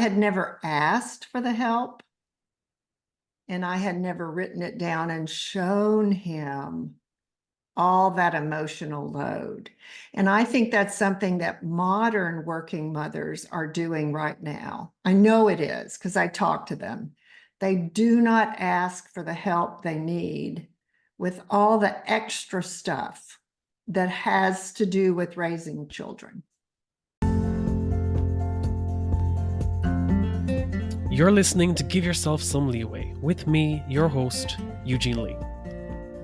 had never asked for the help, and I had never written it down and shown him all that emotional load. And I think that's something that modern working mothers are doing right now. I know it is because I talk to them. They do not ask for the help they need with all the extra stuff that has to do with raising children. You're listening to Give Yourself Some Leeway with me, your host, Eugene Lee.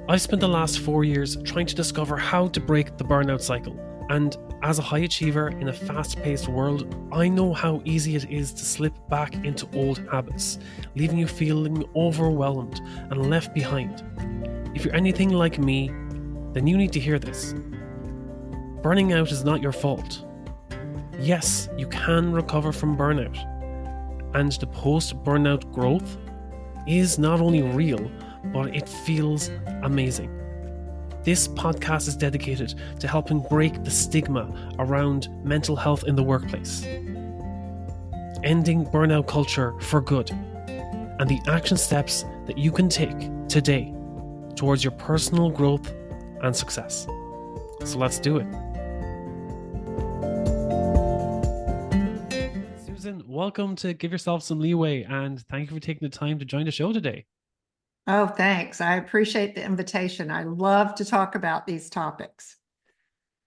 I've spent the last 4 years trying to discover how to break the burnout cycle, and as a high achiever in a fast-paced world, I know how easy it is to slip back into old habits, leaving you feeling overwhelmed and left behind. If you're anything like me, then you need to hear this. Burning out is not your fault. Yes, you can recover from burnout, and the post-burnout growth is not only real, but it feels amazing. This podcast is dedicated to helping break the stigma around mental health in the workplace, ending burnout culture for good, and the action steps that you can take today towards your personal growth and success. So let's do it. Susan, welcome to Give Yourself Some Leeway, and thank you for taking the time to join the show today. Oh, thanks. I appreciate the invitation. I love to talk about these topics.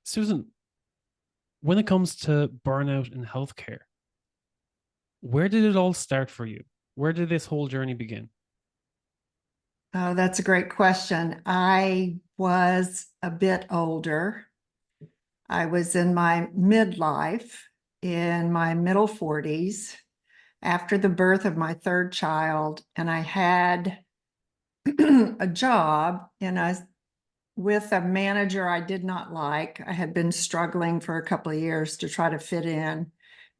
Susan, when it comes to burnout in healthcare, where did it all start for you? Where did this whole journey begin? Oh, that's a great question. I was a bit older. I was in my midlife, in my middle 40s, after the birth of my third child, and I had a job with a manager I did not like. I had been struggling for a couple of years to try to fit in. It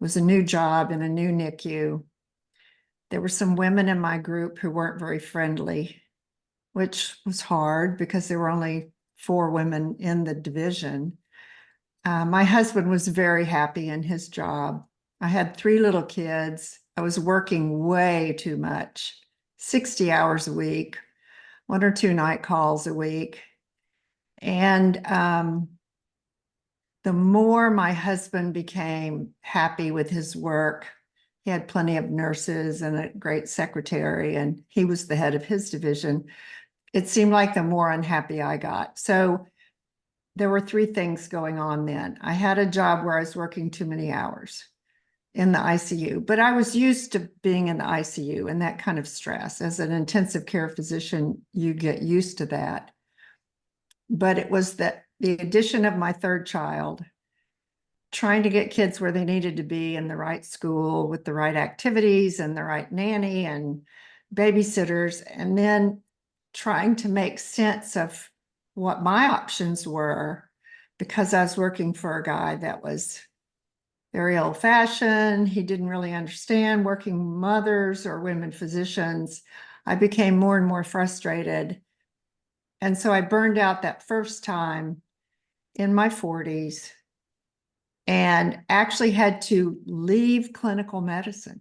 was a new job in a new NICU. There were some women in my group who weren't very friendly, which was hard because there were only 4 women in the division. My husband was very happy in his job. I had 3 little kids. I was working way too much, 60 hours a week, 1 or 2 night calls a week. And the more my husband became happy with his work, he had plenty of nurses and a great secretary, and he was the head of his division. It seemed like the more unhappy I got. So there were 3 things going on then. I had a job where I was working too many hours in the ICU, but I was used to being in the ICU and that kind of stress. As an intensive care physician, you get used to that. But it was the addition of my third child, trying to get kids where they needed to be in the right school with the right activities and the right nanny and babysitters, and then trying to make sense of what my options were, because I was working for a guy that was very old-fashioned. He didn't really understand working mothers or women physicians. I became more and more frustrated. And so I burned out that first time in my 40s and actually had to leave clinical medicine.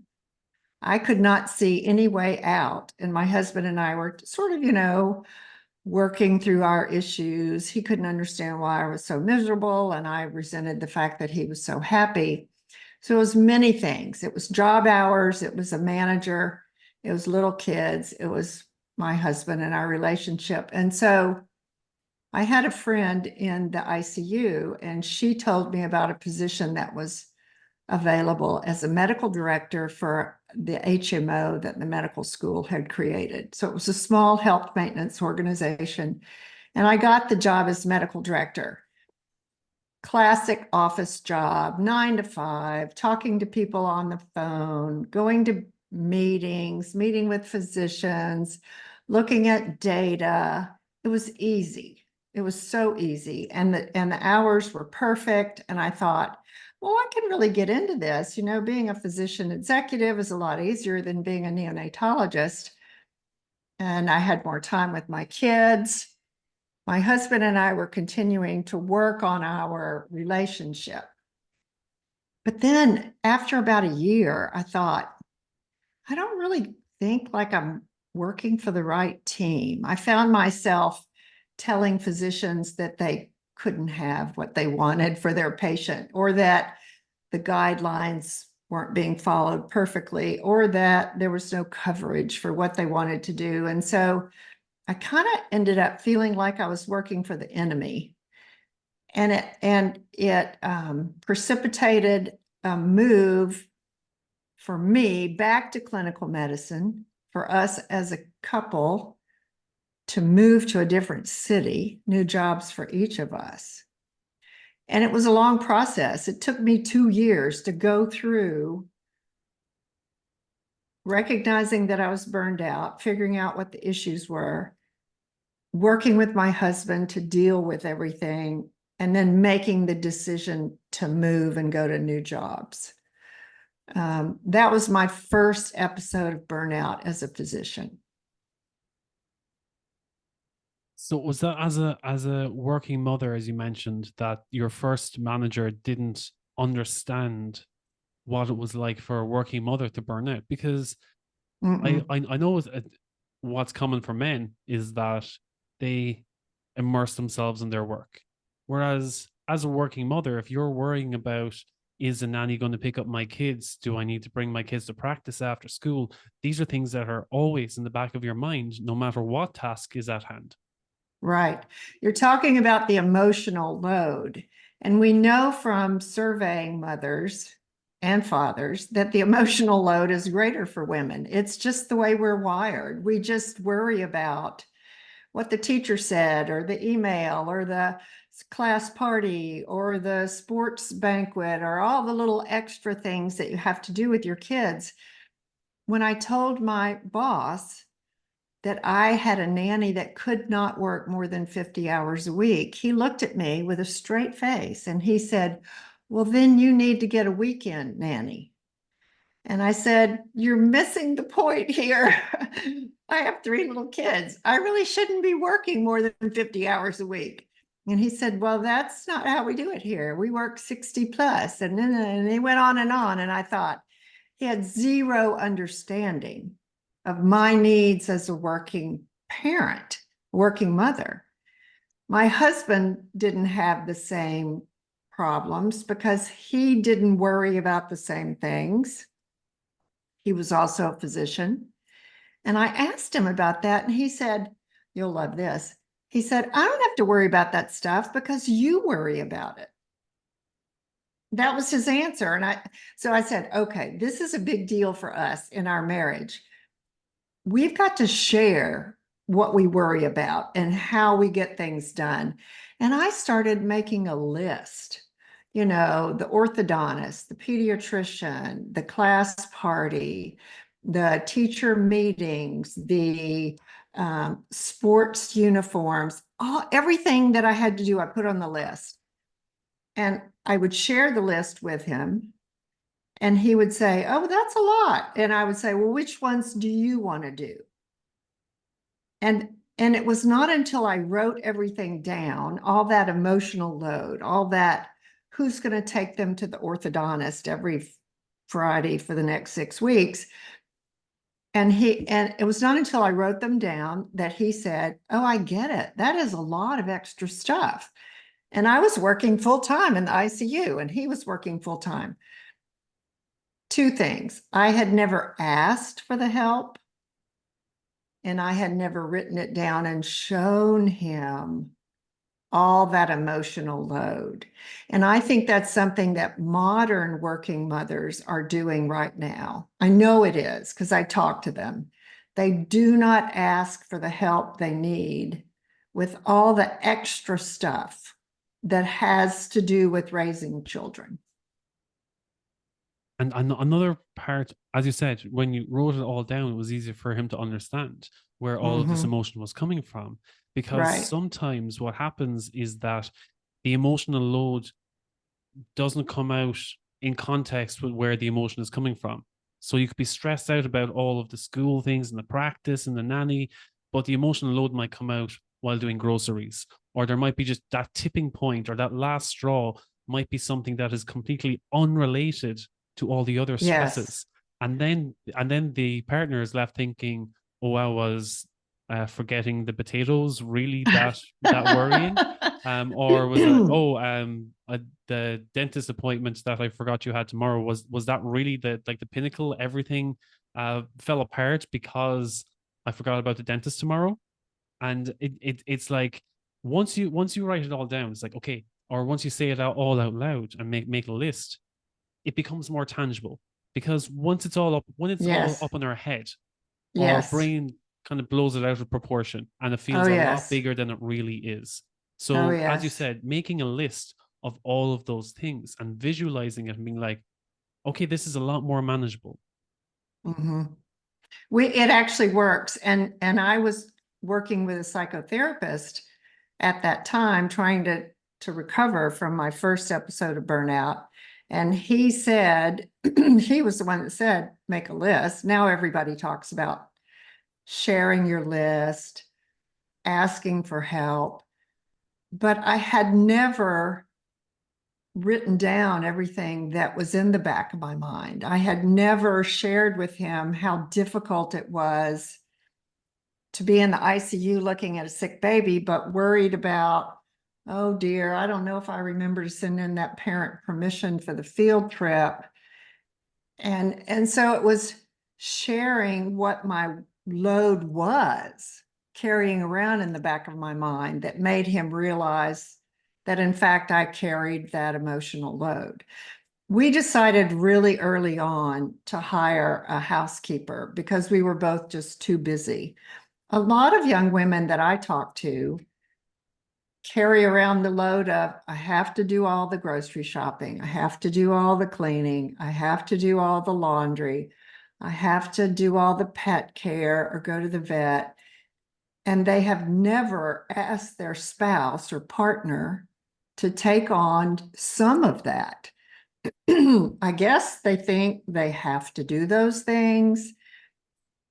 I could not see any way out. And my husband and I were sort of, working through our issues. He couldn't understand why I was so miserable, and I resented the fact that he was so happy. So it was many things. It was job hours, it was a manager, it was little kids, it was my husband and our relationship. And so I had a friend in the ICU, and she told me about a position that was available as a medical director for the HMO that the medical school had created. So it was a small health maintenance organization. And I got the job as medical director. Classic office job, 9 to 5, talking to people on the phone, going to meetings, meeting with physicians, looking at data. It was easy. It was so easy. And the hours were perfect. And I thought, well, I can really get into this. Being a physician executive is a lot easier than being a neonatologist. And I had more time with my kids. My husband and I were continuing to work on our relationship. But then after about a year, I thought, I don't really think like I'm working for the right team. I found myself telling physicians that they couldn't have what they wanted for their patient, or that the guidelines weren't being followed perfectly, or that there was no coverage for what they wanted to do. And so I kind of ended up feeling like I was working for the enemy. And it precipitated a move for me back to clinical medicine, for us as a couple to move to a different city, new jobs for each of us. And it was a long process. It took me 2 years to go through recognizing that I was burned out, figuring out what the issues were, working with my husband to deal with everything, and then making the decision to move and go to new jobs. That was my first episode of burnout as a physician. So was that as a working mother, as you mentioned, that your first manager didn't understand what it was like for a working mother to burn out? Because I know what's common for men is that they immerse themselves in their work. Whereas as a working mother, if you're worrying about, is a nanny going to pick up my kids? Do I need to bring my kids to practice after school? These are things that are always in the back of your mind, no matter what task is at hand. Right. You're talking about the emotional load. And we know from surveying mothers and fathers that the emotional load is greater for women. It's just the way we're wired. We just worry about what the teacher said, or the email, or the class party, or the sports banquet, or all the little extra things that you have to do with your kids. When I told my boss that I had a nanny that could not work more than 50 hours a week, he looked at me with a straight face and he said, well, then you need to get a weekend nanny. And I said, you're missing the point here. I have 3 little kids. I really shouldn't be working more than 50 hours a week. And he said, well, that's not how we do it here. We work 60 plus. And he went on. And I thought, he had zero understanding of my needs as a working parent, working mother. My husband didn't have the same problems because he didn't worry about the same things. He was also a physician. And I asked him about that, and he said, you'll love this. He said, I don't have to worry about that stuff because you worry about it. That was his answer. So I said, okay, this is a big deal for us in our marriage. We've got to share what we worry about and how we get things done. And I started making a list, the orthodontist, the pediatrician, the class party, the teacher meetings, the sports uniforms, everything that I had to do, I put on the list. And I would share the list with him. And he would say, oh, that's a lot. And I would say, well, which ones do you want to do? And it was not until I wrote everything down, all that emotional load, all that, who's going to take them to the orthodontist every Friday for the next 6 weeks. And it was not until I wrote them down that he said, oh, I get it. That is a lot of extra stuff. And I was working full time in the ICU and he was working full time. 2 things. I had never asked for the help, and I had never written it down and shown him all that emotional load. And I think that's something that modern working mothers are doing right now. I know it is because I talk to them. They do not ask for the help they need with all the extra stuff that has to do with raising children. And another part, as you said, when you wrote it all down, it was easier for him to understand where all of this emotion was coming from. Because Right. sometimes what happens is that the emotional load doesn't come out in context with where the emotion is coming from. So you could be stressed out about all of the school things and the practice and the nanny, but the emotional load might come out while doing groceries, or there might be just that tipping point or that last straw might be something that is completely unrelated to all the other Yes. stresses. And then the partner is left thinking, oh, I was forgetting the potatoes really that worrying? Or was it, oh, the dentist appointment that I forgot you had tomorrow, was that really the pinnacle? Everything fell apart because I forgot about the dentist tomorrow. And it's like, once you write it all down, it's like, okay, or once you say it all out loud and make a list, it becomes more tangible. Because when it's all Yes. up in our head, our Yes. brain kind of blows it out of proportion, and it Oh, feels a lot yes. bigger than it really is. Oh, So, as you yes. said, making a list of all of those things and visualizing it and being like, okay, this is a lot more manageable. Hmm. It actually works. And I was working with a psychotherapist at that time, trying to recover from my first episode of burnout. And he said, he was the one that said, make a list. Now everybody talks about sharing your list, asking for help. But I had never written down everything that was in the back of my mind. I had never shared with him how difficult it was to be in the ICU looking at a sick baby, but worried about, oh dear, I don't know if I remember to send in that parent permission for the field trip. And so it was sharing what my load was, carrying around in the back of my mind, that made him realize that in fact I carried that emotional load. We decided really early on to hire a housekeeper because we were both just too busy. A lot of young women that I talk to carry around the load of, I have to do all the grocery shopping, I have to do all the cleaning, I have to do all the laundry, I have to do all the pet care or go to the vet. And they have never asked their spouse or partner to take on some of that. I guess they think they have to do those things.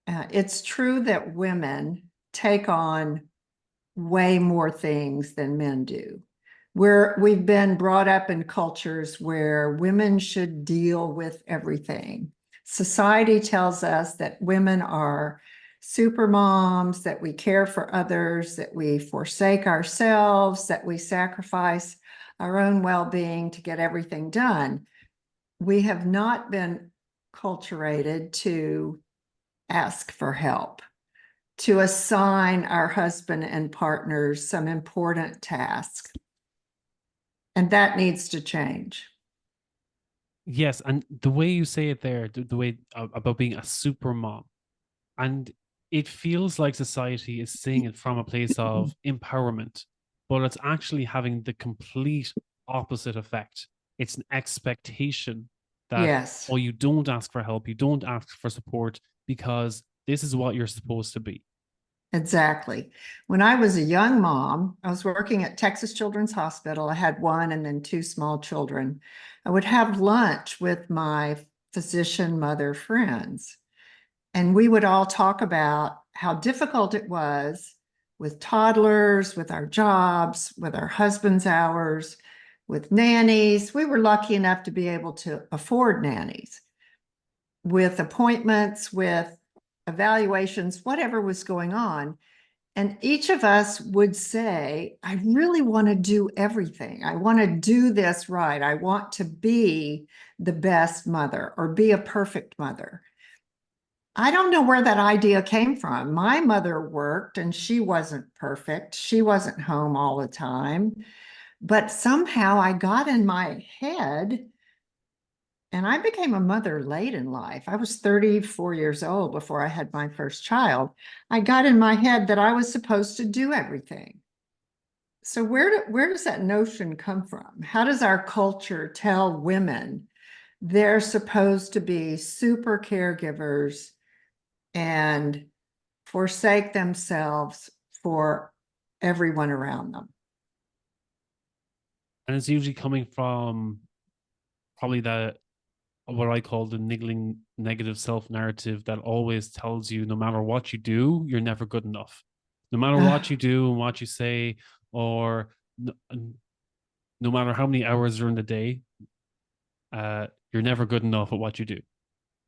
It's true that women take on way more things than men do. We've been brought up in cultures where women should deal with everything. Society tells us that women are super moms, that we care for others, that we forsake ourselves, that we sacrifice our own well-being to get everything done. We have not been culturated to ask for help, to assign our husband and partners some important tasks. And that needs to change. Yes, and the way you say it there, the way about being a super mom, and it feels like society is saying it from a place of empowerment, but it's actually having the complete opposite effect. It's an expectation that, Yes, oh, you don't ask for help, you don't ask for support because this is what you're supposed to be. exactly. When I was a young mom, I was working at Texas Children's Hospital. I had one and then two small children. I would have lunch with my physician mother friends, and we would all talk about how difficult it was with toddlers, with our jobs, with our husbands' hours, with nannies. We were lucky enough to be able to afford nannies, with appointments, with evaluations, whatever was going on. And each of us would say, I really want to do everything. I want to do this right. I want to be the best mother or be a perfect mother. I don't know where that idea came from. My mother worked and she wasn't perfect. She wasn't home all the time. But somehow I got in my head, and I became a mother late in life. I was 34 years old before I had my first child. I got in my head that I was supposed to do everything. So where does that notion come from? How does our culture tell women they're supposed to be super caregivers and forsake themselves for everyone around them? And it's usually coming from probably that, what I call the niggling negative self narrative that always tells you no matter what you do, you're never good enough. No matter what you do and what you say, or no matter how many hours are in the day, you're never good enough at what you do.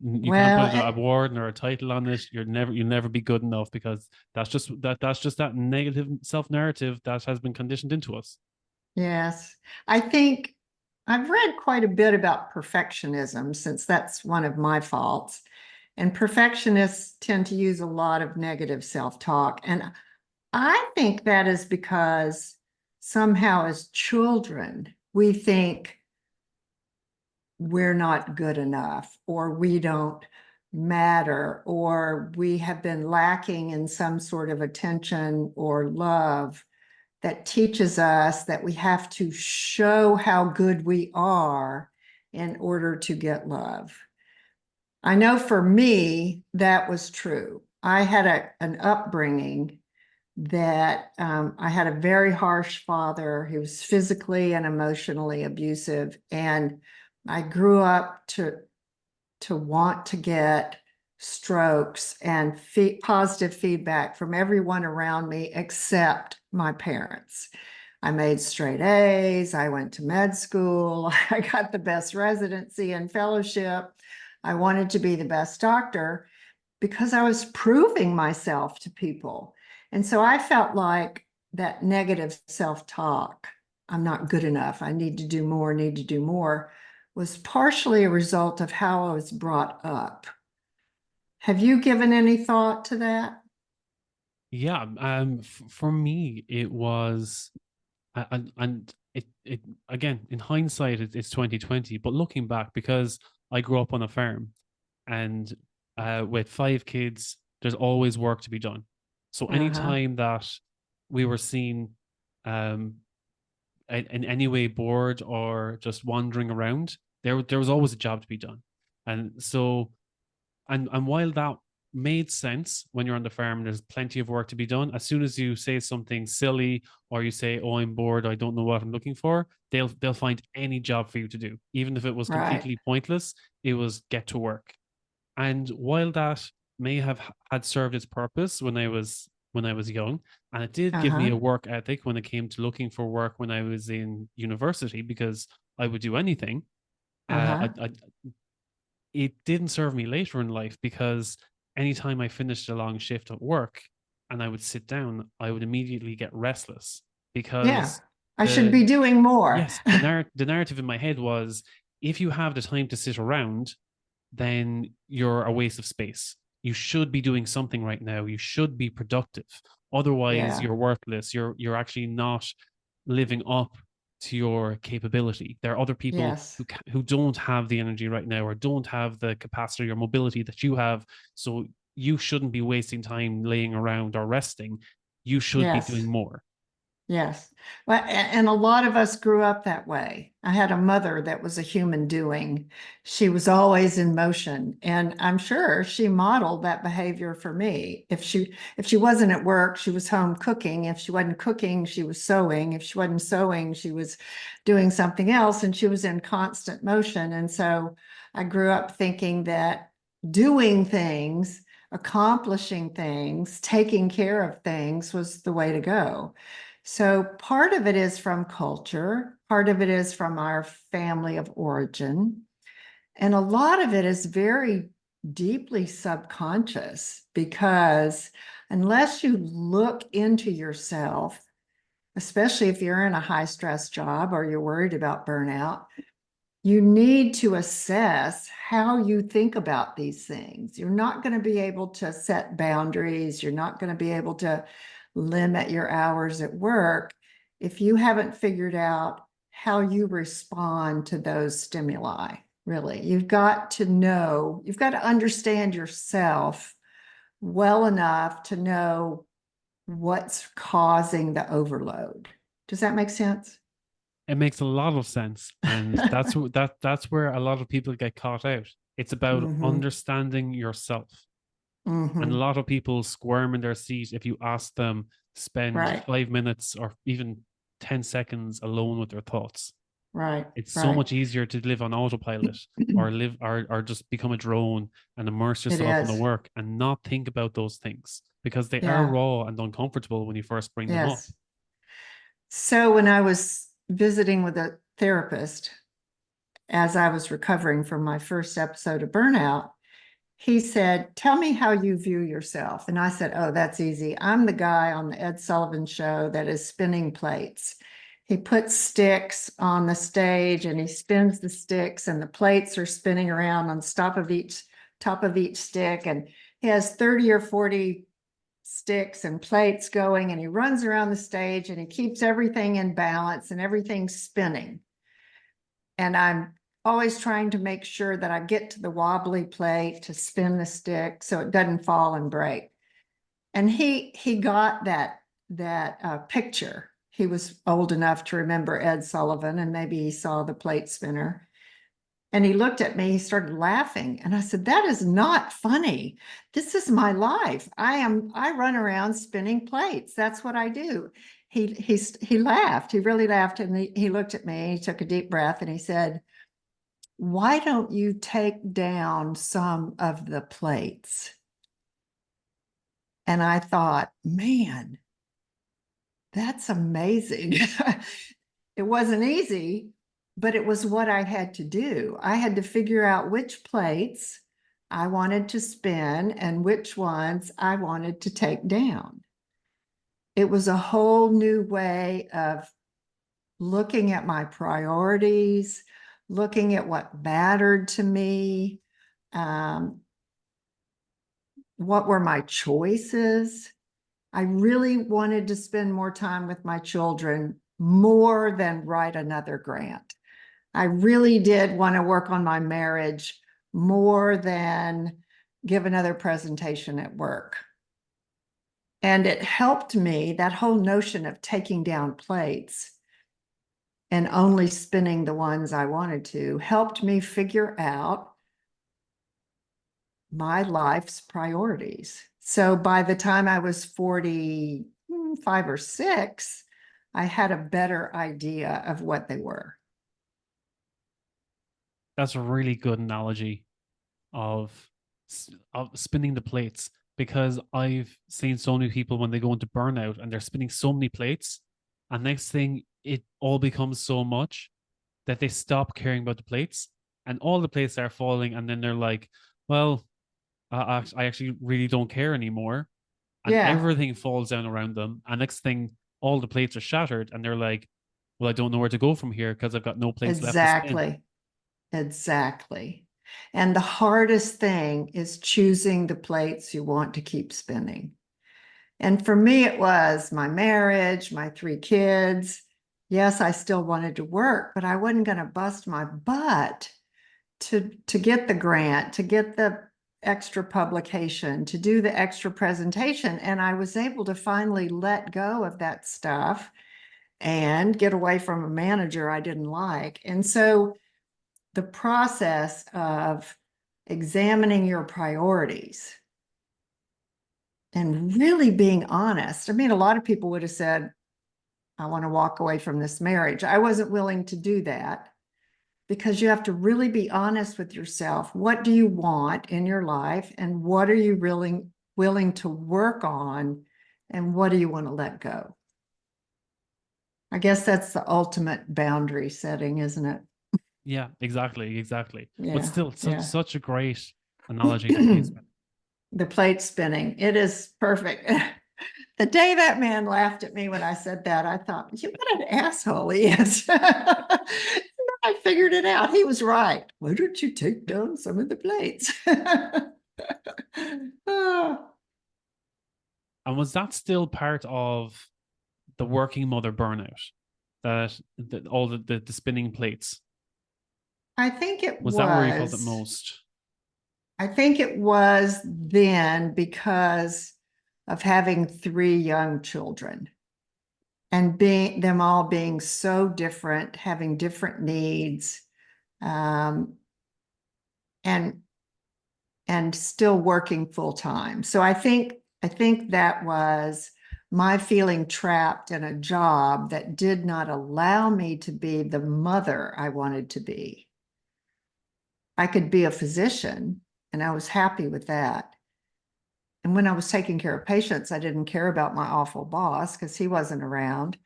You can't Well, put an award or a title on it. You'll never be good enough, because that's just that negative self narrative that has been conditioned into us. yes. I think I've read quite a bit about perfectionism since that's one of my faults. And perfectionists tend to use a lot of negative self-talk. And I think that is because somehow as children, we think we're not good enough, or we don't matter, or we have been lacking in some sort of attention or love that teaches us that we have to show how good we are in order to get love. I know for me, that was true. I had an upbringing that I had a very harsh father who was physically and emotionally abusive. And I grew up to want to get strokes and positive feedback from everyone around me except my parents. I made straight A's. I went to med school. I got the best residency and fellowship. I wanted to be the best doctor because I was proving myself to people. And so I felt like that negative self-talk, I'm not good enough, I need to do more, was partially a result of how I was brought up. Have you given any thought to that? Yeah, for me, it was, and it again, in hindsight, it's 2020, but looking back, because I grew up on a farm, and with 5 kids, there's always work to be done. So Uh-huh. anytime that we were seen, um, in any way bored or just wandering around, there was always a job to be done. And so, and while that made sense when you're on the farm and there's plenty of work to be done, as soon as you say something silly, or you say, "Oh, I'm bored, I don't know what I'm looking for," they'll find any job for you to do, even if it was Right. completely pointless. It was get to work. And while that may have had served its purpose when I was young, and it did give me Uh-huh. a work ethic when it came to looking for work when I was in university, because I would do anything. Uh-huh. It didn't serve me later in life, because anytime I finished a long shift at work and I would sit down, I would immediately get restless, Yeah. because I should the be doing more. yes, the narrative in my head was, if you have the time to sit around, then you're a waste of space. You should be doing something right now. You should be productive. Otherwise, Yeah. you're worthless. You're actually not living up to your capability. There are other people Yes. who don't have the energy right now, or don't have the capacity or mobility that you have. So you shouldn't be wasting time laying around or resting. You should be doing Yes. more. Yes. Well, and a lot of us grew up that way. I had a mother that was a human doing. She was always in motion, and I'm sure she modeled that behavior for me. If she wasn't at work, she was home cooking. If she wasn't cooking, she was sewing. If she wasn't sewing, she was doing something else, and she was in constant motion. And so I grew up thinking that doing things, accomplishing things, taking care of things was the way to go. So part of it is from culture, part of it is from our family of origin, and a lot of it is very deeply subconscious because unless you look into yourself, especially if you're in a high stress job or you're worried about burnout, you need to assess how you think about these things. You're not going to be able to set boundaries. You're not going to be able to limit your hours at work if you haven't figured out how you respond to those stimuli. Really, you've got to know, you've got to understand yourself well enough to know what's causing the overload. Does that make sense? It makes a lot of sense, and that's where a lot of people get caught out. It's about Mm-hmm. understanding yourself. And a Mm-hmm. lot of people squirm in their seat if you ask them spend Right. 5 minutes or even 10 seconds alone with their thoughts. Right. It's so Right. much easier to live on autopilot, or live or just become a drone and immerse It yourself in the is. work and not think about those things, because they are Yeah. raw and uncomfortable when you first bring them up. Yes. So when I was visiting with a therapist as I was recovering from my first episode of burnout. He said, "Tell me how you view yourself." And I said, "Oh, that's easy. I'm the guy on the Ed Sullivan show that is spinning plates. He puts sticks on the stage and he spins the sticks, and the plates are spinning around on top of each stick. And he has 30 or 40 sticks and plates going, and he runs around the stage and he keeps everything in balance and everything's spinning. And I'm always trying to make sure that I get to the wobbly plate to spin the stick so it doesn't fall and break." And he got that picture. He was old enough to remember Ed Sullivan, and maybe he saw the plate spinner. And he looked at me, he started laughing. And I said, "That is not funny. This is my life. I run around spinning plates. That's what I do." He laughed. He really laughed. And he looked at me, he took a deep breath, and he said, "Why don't you take down some of the plates?" And I thought, man, that's amazing. It wasn't easy, but it was what I had to do. I had to figure out which plates I wanted to spin and which ones I wanted to take down. It was a whole new way of looking at my priorities, looking at what mattered to me, what were my choices. I really wanted to spend more time with my children, more than write another grant. I really did want to work on my marriage more than give another presentation at work. And it helped me, that whole notion of taking down plates and only spinning the ones I wanted to, helped me figure out my life's priorities. So by the time I was 45 or 6, I had a better idea of what they were. That's a really good analogy of spinning the plates, because I've seen so many people when they go into burnout and they're spinning so many plates, and next thing it all becomes so much that they stop caring about the plates and all the plates are falling, and then they're like, well, I actually really don't care anymore, and Yeah, everything falls down around them, and next thing all the plates are shattered and they're like, well, I don't know where to go from here because I've got no plates left to spin. exactly. Exactly. And the hardest thing is choosing the plates you want to keep spinning. And for me, it was my marriage, my 3 kids. Yes, I still wanted to work, but I wasn't going to bust my butt to get the grant, to get the extra publication, to do the extra presentation. And I was able to finally let go of that stuff and get away from a manager I didn't like. And so the process of examining your priorities and really being honest. I mean, a lot of people would have said, "I want to walk away from this marriage." I wasn't willing to do that, because you have to really be honest with yourself. What do you want in your life, and what are you really willing to work on, and what do you want to let go? I guess that's the ultimate boundary setting, isn't it? Yeah, exactly. But Yeah, still, yeah. such a great analogy, the plate spin. The plate spinning. It is perfect. The day that man laughed at me when I said that, I thought, what an asshole he is. I figured it out. He was right. Why don't you take down some of the plates? Oh, And was that still part of the working mother burnout? That all the spinning plates, I think it was that where you felt it was. most? I think it was then, because of having 3 young children and being them all being so different, having different needs, um, and still working full time. So I think that was my feeling trapped in a job that did not allow me to be the mother I wanted to be. I could be a physician, and I was happy with that. And when I was taking care of patients, I didn't care about my awful boss because he wasn't around.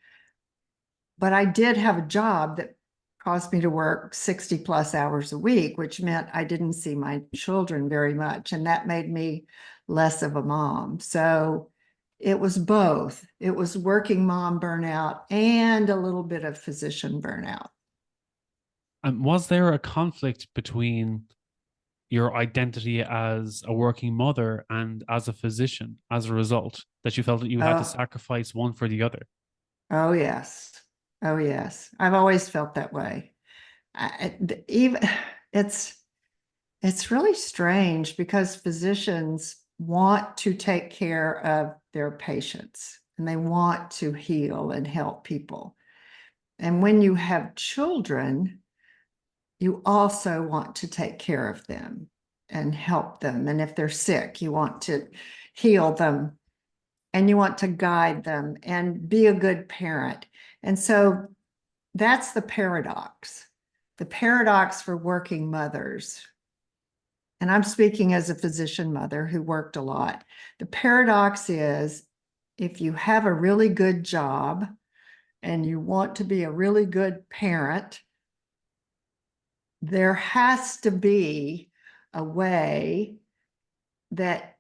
but I did have a job that caused me to work 60 plus hours a week, which meant I didn't see my children very much. And that made me less of a mom. So it was both. It was working mom burnout and a little bit of physician burnout. And was there a conflict between your identity as a working mother and as a physician as a result that you felt that you had to Oh, sacrifice one for the other? oh yes. Oh yes. I've always felt that way. Even it's it's really strange because physicians want to take care of their patients and they want to heal and help people. And when you have children, you also want to take care of them and help them. And if they're sick, you want to heal them and you want to guide them and be a good parent. And so that's the paradox. The paradox for working mothers, and I'm speaking as a physician mother who worked a lot. The paradox is if you have a really good job and you want to be a really good parent, there has to be a way that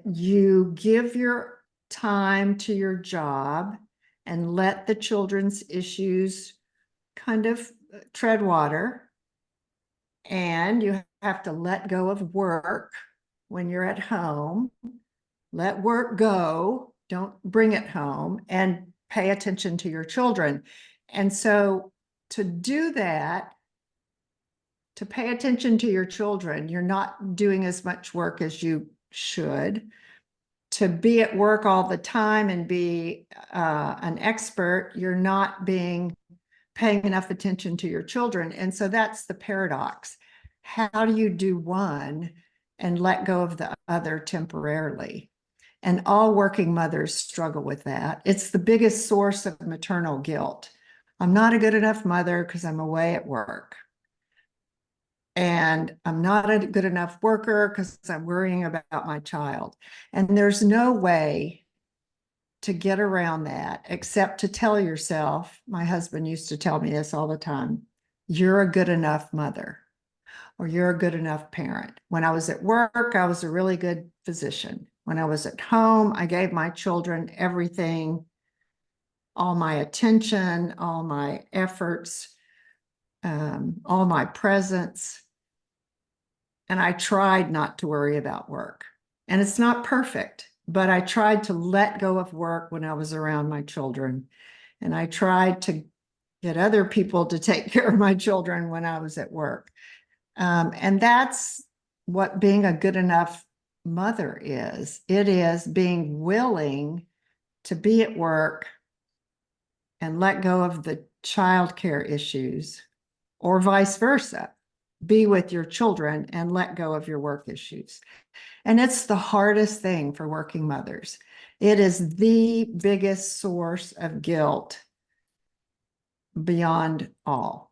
you give your time to your job and let the children's issues kind of tread water, and you have to let go of work when you're at home. Let work go, don't bring it home, and pay attention to your children. And so to do that, to pay attention to your children, you're not doing as much work as you should. To be at work all the time and be an expert, you're not paying enough attention to your children. And so that's the paradox. How do you do one and let go of the other temporarily? And all working mothers struggle with that. It's the biggest source of maternal guilt. I'm not a good enough mother because I'm away at work. And I'm not a good enough worker because I'm worrying about my child. And there's no way to get around that except to tell yourself, my husband used to tell me this all the time, you're a good enough mother or you're a good enough parent. When I was at work, I was a really good physician. When I was at home, I gave my children everything, all my attention, all my efforts, all my presence. And I tried not to worry about work. And it's not perfect, but I tried to let go of work when I was around my children. And I tried to get other people to take care of my children when I was at work. And that's what being a good enough mother is. It is being willing to be at work and let go of the childcare issues, or vice versa. Be with your children and let go of your work issues. And it's the hardest thing for working mothers. It is the biggest source of guilt beyond all.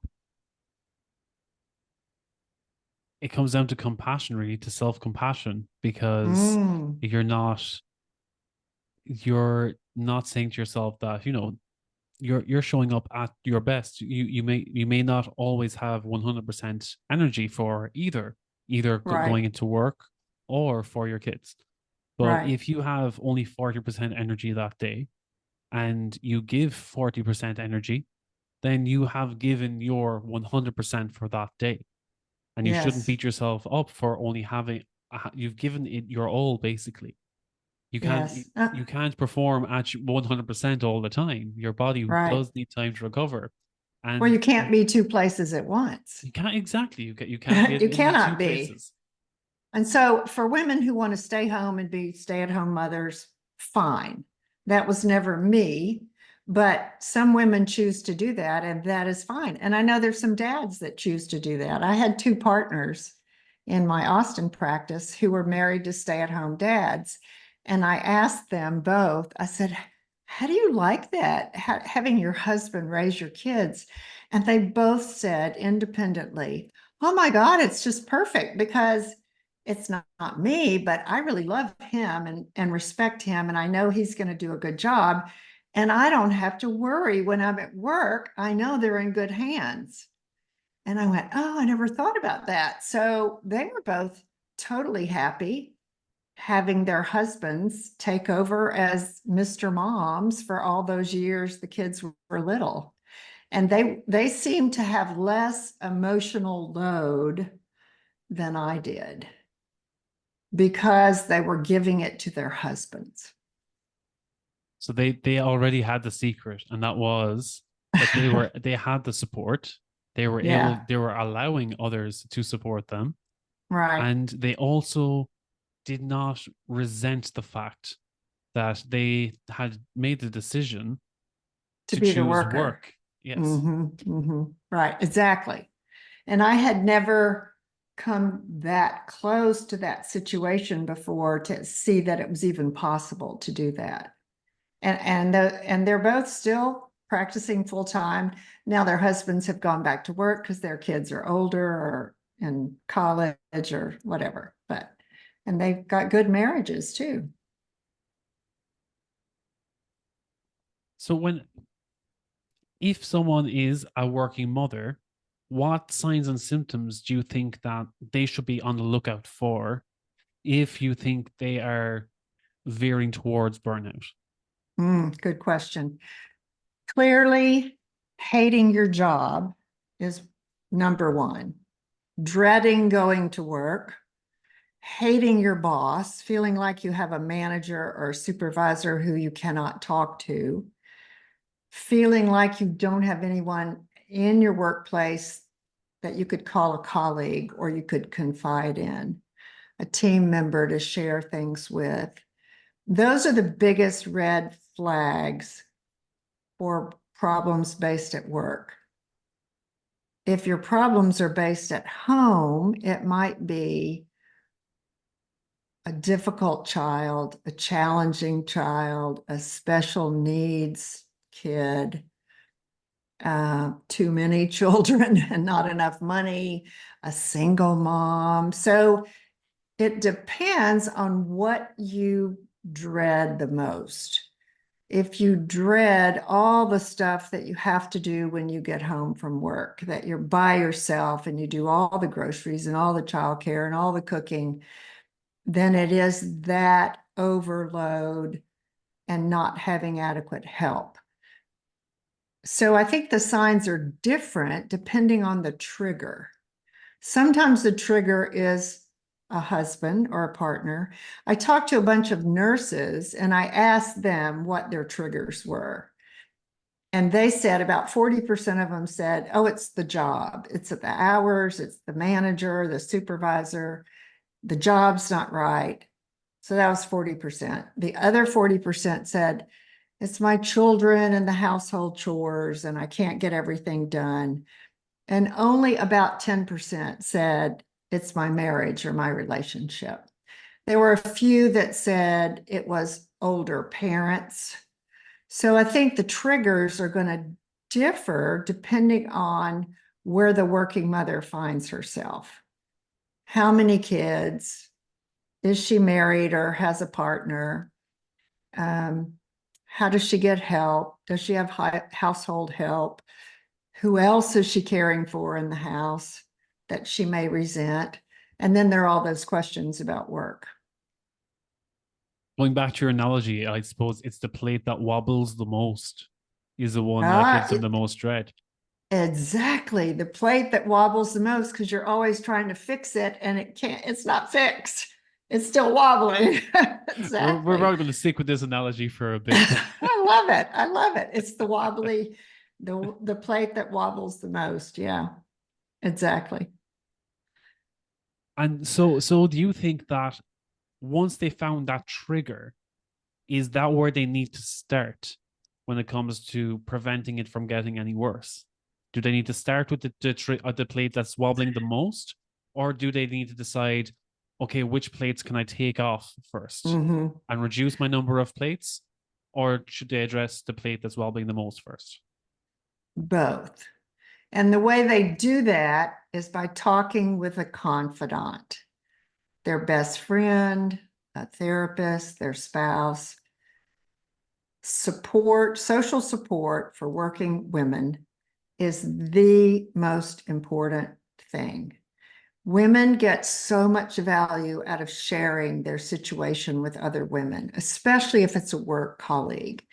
It comes down to compassion, really, to self-compassion, because you're not saying to yourself that, you're showing up at your best. You may not always have 100% energy for either Right, going into work or for your kids. But right. if you have only 40% energy that day and you give 40% energy, then you have given your 100% for that day. And you shouldn't Yes, beat yourself up for only having, you've given it your all, basically. You can't yes. you can't perform at 100% all the time. Your body Right. does need time to recover, Well, and you can't be two places at once. you can't exactly. You can't be You in two cannot be. places. And so for women who want to stay home and be stay-at-home mothers, fine. That was never me, but some women choose to do that, and that is fine. And I know there's some dads that choose to do that. I had two partners in my Austin practice who were married to stay-at-home dads. And I asked them both, I said, how do you like that, having your husband raise your kids? And they both said independently, oh my God, it's just perfect because it's not me, but I really love him and respect him. And I know he's going to do a good job. And I don't have to worry when I'm at work. I know they're in good hands. And I went, oh, I never thought about that. So they were both totally happy having their husbands take over as Mr. Moms for all those years the kids were little. And they seemed to have less emotional load than I did because they were giving it to their husbands. So they already had the secret, and that was that they had the support. Yeah, They were allowing others to support them, right. and they also did not resent the fact that they had made the decision To to be the choose worker. work. Yes. Right, exactly. And I had never come that close to that situation before to see that it was even possible to do that. And they're both still practicing full time. Now their husbands have gone back to work because their kids are older or in college or whatever. And they've got good marriages too. So if someone is a working mother, what signs and symptoms do you think that they should be on the lookout for if you think they are veering towards burnout? Good question. Clearly, hating your job is number one. Dreading going to work, hating your boss, feeling like you have a manager or a supervisor who you cannot talk to, feeling like you don't have anyone in your workplace that you could call a colleague or you could confide in, a team member to share things with. Those are the biggest red flags for problems based at work. If your problems are based at home, it might be a difficult child, a challenging child, a special needs kid, too many children and not enough money, a single mom. So it depends on what you dread the most. If you dread all the stuff that you have to do when you get home from work, that you're by yourself and you do all the groceries and all the childcare and all the cooking, then it is that overload and not having adequate help. So I think the signs are different depending on the trigger. Sometimes the trigger is a husband or a partner. I talked to a bunch of nurses and I asked them what their triggers were. And they said about 40% of them said, oh, it's the job. It's at the hours, it's the manager, the supervisor, the job's not right. So that was 40%. The other 40% said, it's my children and the household chores, and I can't get everything done. And only about 10% said, it's my marriage or my relationship. There were a few that said it was older parents. So I think the triggers are going to differ depending on where the working mother finds herself. How many kids? Is she married or has a partner? How does she get help? Does she have household help? Who else is she caring for in the house that she may resent? And then there are all those questions about work. Going back to your analogy, I suppose it's the plate that wobbles the most is the one that Ah, gives them the most dread. exactly. The plate that wobbles the most because you're always trying to fix it and it's not fixed. It's still wobbling. We're Exactly. probably going to stick with this analogy for a bit. I love it. I love it. It's the wobbly, the plate that wobbles the most. Yeah, exactly. And so do you think that once they found that trigger, is that where they need to start when it comes to preventing it from getting any worse? Do they need to start with the plate that's wobbling the most, or do they need to decide, okay, which plates can I take off 1st Mhm. and reduce my number of plates, or should they address the plate that's wobbling the most first? Both. And the way they do that is by talking with a confidant, their best friend, a therapist, their spouse. support, social support for working women is the most important thing. Women get so much value out of sharing their situation with other women, especially if it's a work colleague,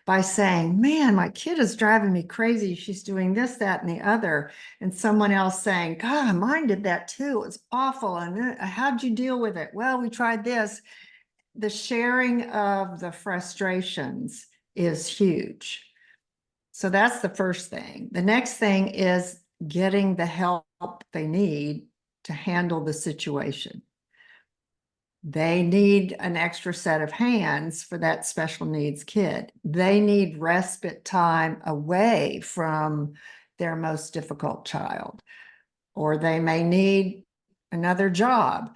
by saying, man, my kid is driving me crazy. She's doing this, that, and the other. And someone else saying, God, mine did that too. It was awful. And how'd you deal with it? Well, we tried this. The sharing of the frustrations is huge. So that's the first thing. The next thing is getting the help they need to handle the situation. They need an extra set of hands for that special needs kid. They need respite time away from their most difficult child, or they may need another job.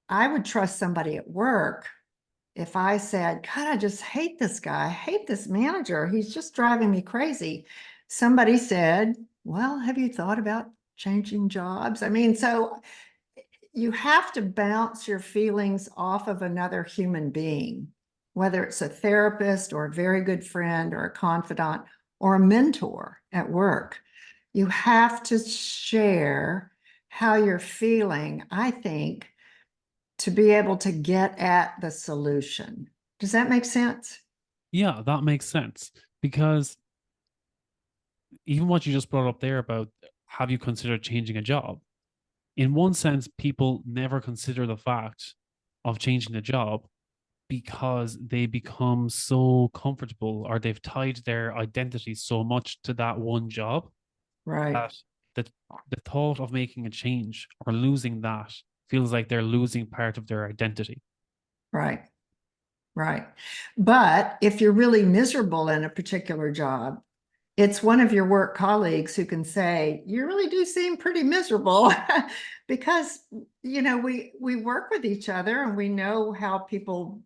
I would trust somebody at work if I said, God, I just hate this guy. I hate this manager. He's just driving me crazy. Somebody said, well, have you thought about changing jobs? I mean, so you have to bounce your feelings off of another human being, whether it's a therapist or a very good friend or a confidant or a mentor at work. You have to share how you're feeling, I think, to be able to get at the solution. Does that make sense? Yeah, that makes sense. Because even what you just brought up there about have you considered changing a job? In one sense, people never consider the fact of changing the job because they become so comfortable or they've tied their identity so much to that one job Right, that the, the thought of making a change or losing that feels like they're losing part of their identity. right, right. But if you're really miserable in a particular job, it's one of your work colleagues who can say, you really do seem pretty miserable because, we work with each other and we know how people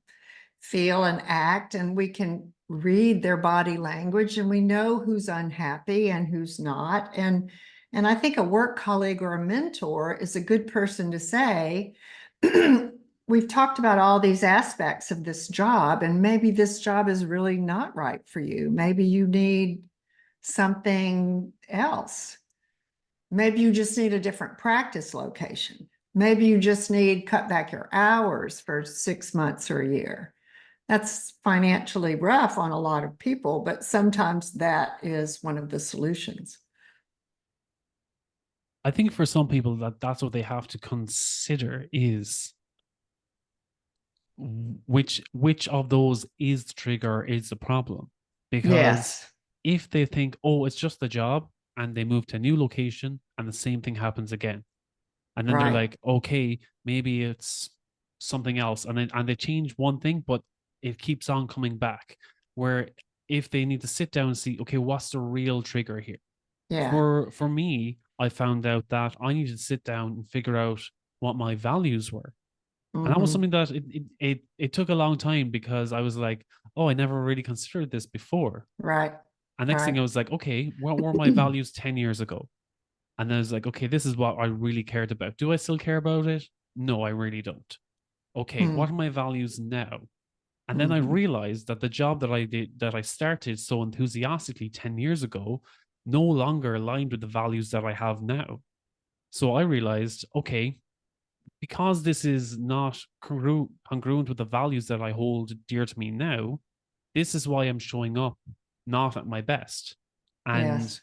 feel and act, and we can read their body language and we know who's unhappy and who's not. And I think a work colleague or a mentor is a good person to say, we've talked about all these aspects of this job, and maybe this job is really not right for you. Maybe you need something else. Maybe you just need a different practice location. Maybe you just need cut back your hours for 6 months or a year. That's financially rough on a lot of people, but sometimes that is one of the solutions. I think for some people that's what they have to consider is which of those is the trigger is the problem. Because Yes, if they think, oh, it's just the job, and they move to a new location and the same thing happens again, and then they're right. like, okay, maybe it's something else, and they change one thing, but it keeps on coming back. Where if they need to sit down and see, okay, what's the real trigger here? Yeah. For me, I found out that I needed to sit down and figure out what my values were. And that was Hmm. something that it took a long time because I was like, oh, I never really considered this before. Right. And next thing Right. I was like, okay, what were my values 10 years ago? And then I was like, okay, this is what I really cared about. Do I still care about it? No, I really don't. Okay, what Hmm. are my values now? And then I Hmm. realized that the job that I started so enthusiastically 10 years ago no longer aligned with the values that I have now. So I realized, okay, because this is not congruent with the values that I hold dear to me now, this is why I'm showing up not at my best. And Yes.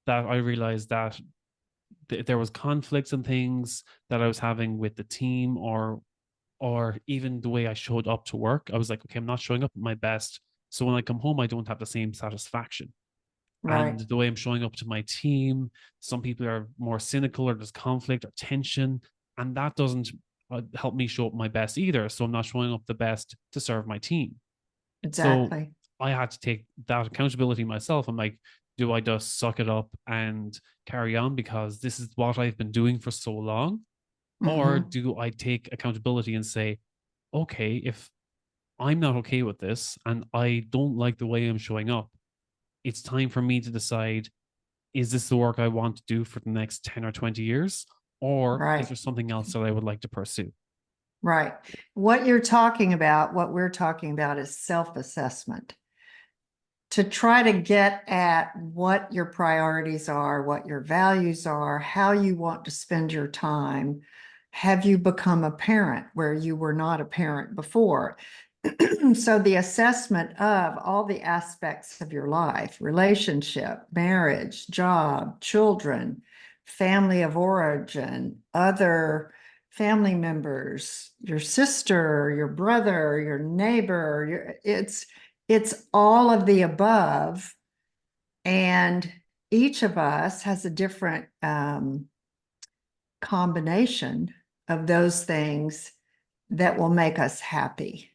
that I realized that there was conflicts and things that I was having with the team or even the way I showed up to work. I was like, okay, I'm not showing up at my best. So when I come home, I don't have the same satisfaction. And Right. the way I'm showing up to my team, some people are more cynical or there's conflict or tension. And that doesn't help me show up my best either. So I'm not showing up the best to serve my team. So Exactly. I had to take that accountability myself. I'm like, do I just suck it up and carry on because this is what I've been doing for so long? Or Hmm. do I take accountability and say, okay, if I'm not okay with this and I don't like the way I'm showing up, it's time for me to decide, is this the work I want to do for the next 10 or 20 years? Or is Right. there something else that I would like to pursue? Right. What you're talking about, what we're talking about is self-assessment. to try to get at what your priorities are, what your values are, how you want to spend your time. Have you become a parent where you were not a parent before? So the assessment of all the aspects of your life, relationship, marriage, job, children, family of origin, other family members, your sister, your brother, your neighbor, it's all of the above. And each of us has a different combination of those things that will make us happy.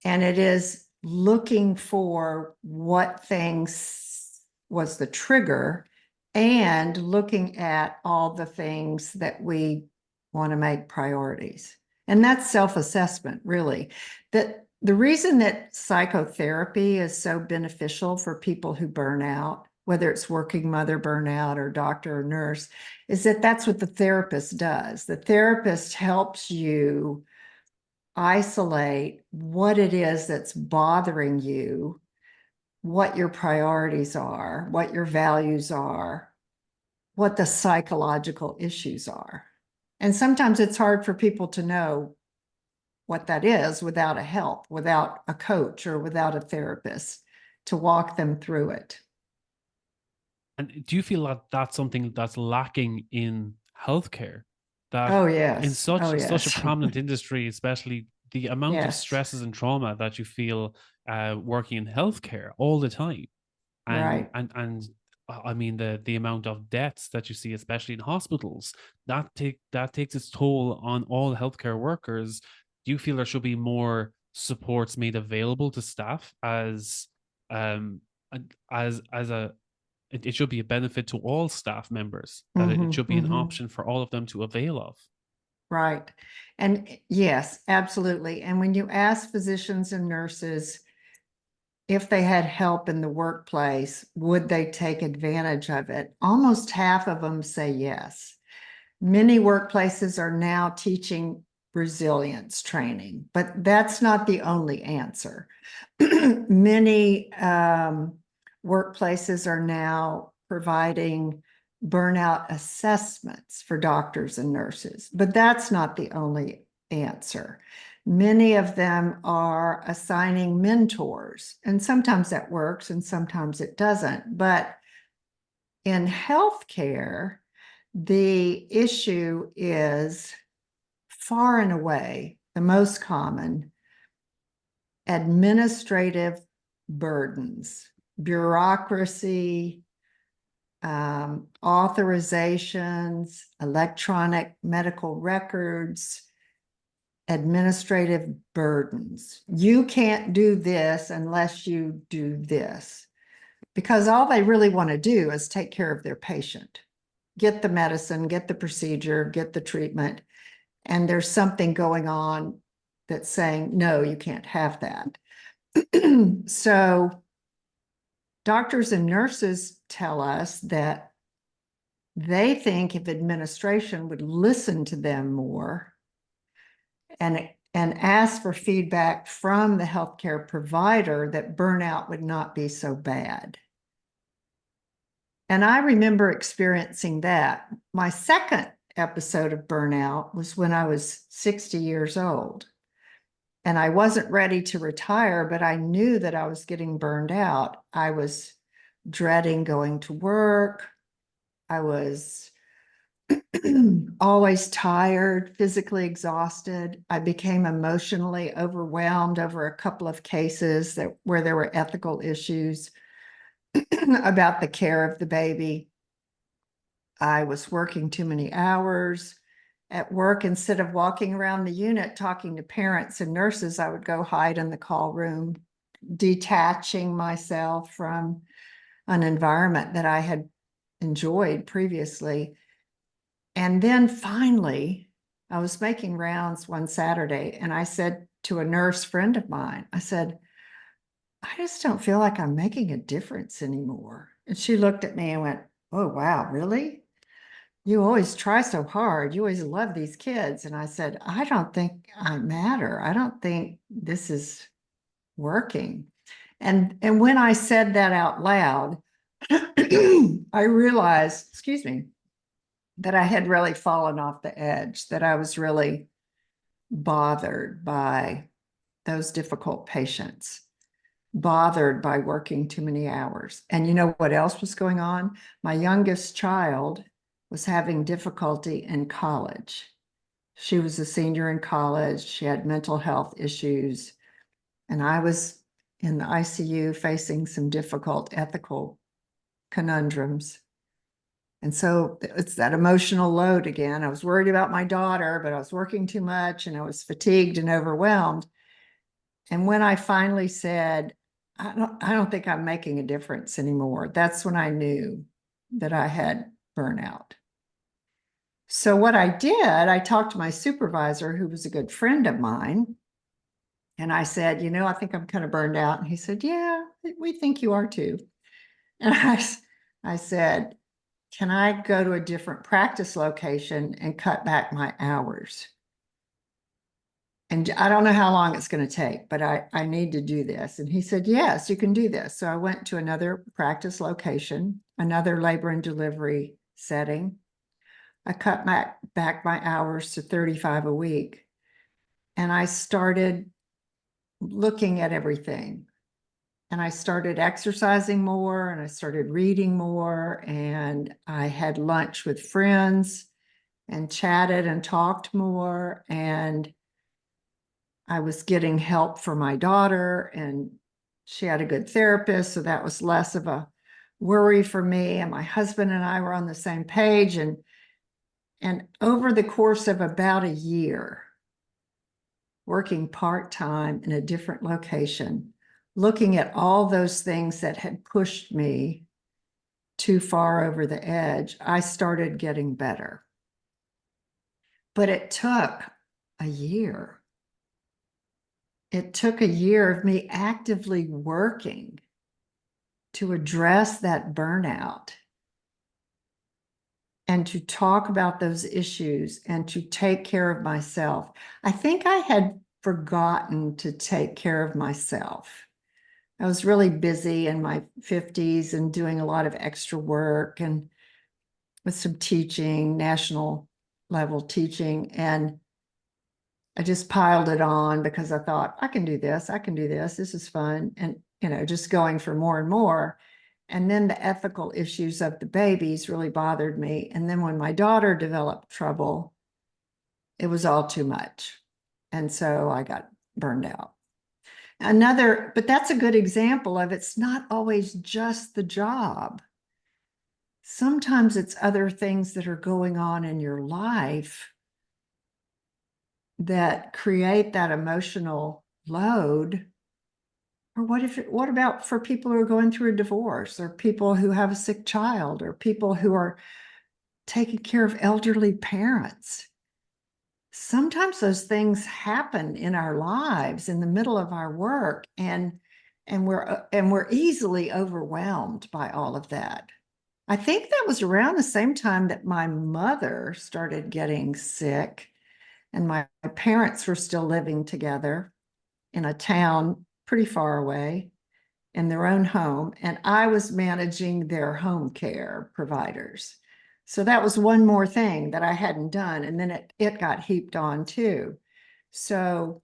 And it is looking for what things was the trigger and looking at all the things that we want to make priorities. And that's self-assessment, really. That the reason that psychotherapy is so beneficial for people who burn out, whether it's working mother burnout or doctor or nurse, is that that's what the therapist does. The therapist helps you isolate what it is that's bothering you, what your priorities are, what your values are, what the psychological issues are. And sometimes it's hard for people to know what that is without a help, without a coach or without a therapist to walk them through it. And do you feel that that's something that's lacking in healthcare? That Oh, in yes. Oh, such a yes. prominent industry, especially the amount of Yes. stresses and trauma that you feel working in healthcare all the time, and Right. I mean the amount of deaths that you see, especially in hospitals, that takes its toll on all healthcare workers. Do you feel there should be more supports made available to staff um as a it should be a benefit to all staff members, that it should be an option for all of them to avail of? Right. And yes, absolutely. And when you ask physicians and nurses if they had help in the workplace, would they take advantage of it? Almost half of them say yes. Many workplaces are now teaching resilience training, but that's not the only answer. Many workplaces are now providing burnout assessments for doctors and nurses, but that's not the only answer. Many of them are assigning mentors, and sometimes that works and sometimes it doesn't. But in healthcare, the issue is far and away the most common administrative burdens, bureaucracy, authorizations, electronic medical records, administrative burdens. You can't do this unless you do this, because all they really want to do is take care of their patient, get the medicine, get the procedure, get the treatment. And there's something going on that's saying, no, you can't have that. So doctors and nurses tell us that they think if administration would listen to them more and ask for feedback from the healthcare provider, that burnout would not be so bad. And I remember experiencing that. My second episode of burnout was when I was 60 years old. And I wasn't ready to retire, but I knew that I was getting burned out. I was dreading going to work. I was always tired, physically exhausted. I became emotionally overwhelmed over a couple of cases where there were ethical issues about the care of the baby. I was working too many hours at work. Instead of walking around the unit talking to parents and nurses, I would go hide in the call room, detaching myself from an environment that I had enjoyed previously. And then finally, I was making rounds one Saturday, and I said to a nurse friend of mine, I said, I just don't feel like I'm making a difference anymore. And she looked at me and went, oh, wow, really? You always try so hard. You always love these kids. And I said, I don't think I matter. I don't think this is working. And when I said that out loud, I realized, excuse me, that I had really fallen off the edge, that I was really bothered by those difficult patients, bothered by working too many hours. And you know what else was going on? My youngest child was having difficulty in college. She was a senior in college. She had mental health issues. And I was in the ICU facing some difficult ethical conundrums. And so it's that emotional load again. I was worried about my daughter, but I was working too much and I was fatigued and overwhelmed. And when I finally said, I don't think I'm making a difference anymore, that's when I knew that I had burnout. So what I did, I talked to my supervisor, who was a good friend of mine, and I said, I think I'm kind of burned out. And he said, yeah, we think you are too. And I said, can I go to a different practice location and cut back my hours? And I don't know how long it's going to take, but I need to do this. And he said, yes, you can do this. So I went to another practice location, another labor and delivery setting. I cut back my hours to 35 a week. And I started looking at everything. And I started exercising more and I started reading more. And I had lunch with friends and chatted and talked more. And I was getting help for my daughter, and she had a good therapist. So that was less of a worry for me. And my husband and I were on the same page. And over the course of about a year, working part-time in a different location, looking at all those things that had pushed me too far over the edge, I started getting better. But it took a year. It took a year of me actively working to address that burnout and to talk about those issues and to take care of myself. I think I had forgotten to take care of myself. I was really busy in my 50s and doing a lot of extra work and with some teaching, national level teaching. And I just piled it on because I thought, I can do this. This is fun. And, just going for more and more. And then the ethical issues of the babies really bothered me. And then when my daughter developed trouble, it was all too much. And so I got burned out. But that's a good example of it's not always just the job. Sometimes it's other things that are going on in your life that create that emotional load. Or what about for people who are going through a divorce, or people who have a sick child, or people who are taking care of elderly parents? Sometimes those things happen in our lives in the middle of our work, and we're easily overwhelmed by all of that. I think that was around the same time that my mother started getting sick, and my parents were still living together in a town pretty far away in their own home, and I was managing their home care providers. So that was one more thing that I hadn't done, and then it got heaped on too. So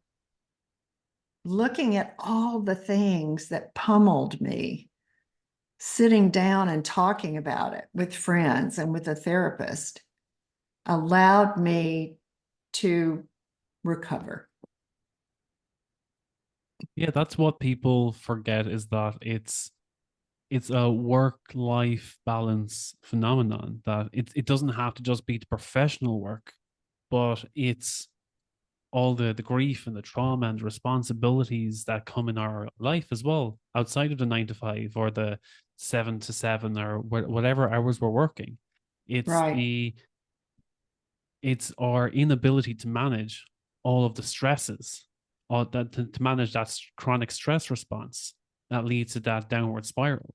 looking at all the things that pummeled me, sitting down and talking about it with friends and with a therapist allowed me to recover. Yeah, that's what people forget, is that it's a work-life balance phenomenon, that it doesn't have to just be the professional work, but it's all the grief and the trauma and responsibilities that come in our life as well, outside of the 9 to 5 or the 7 to 7 or whatever hours we're working. It's Right. the it's our inability to manage all of the stresses, all that to manage that chronic stress response that leads to that downward spiral.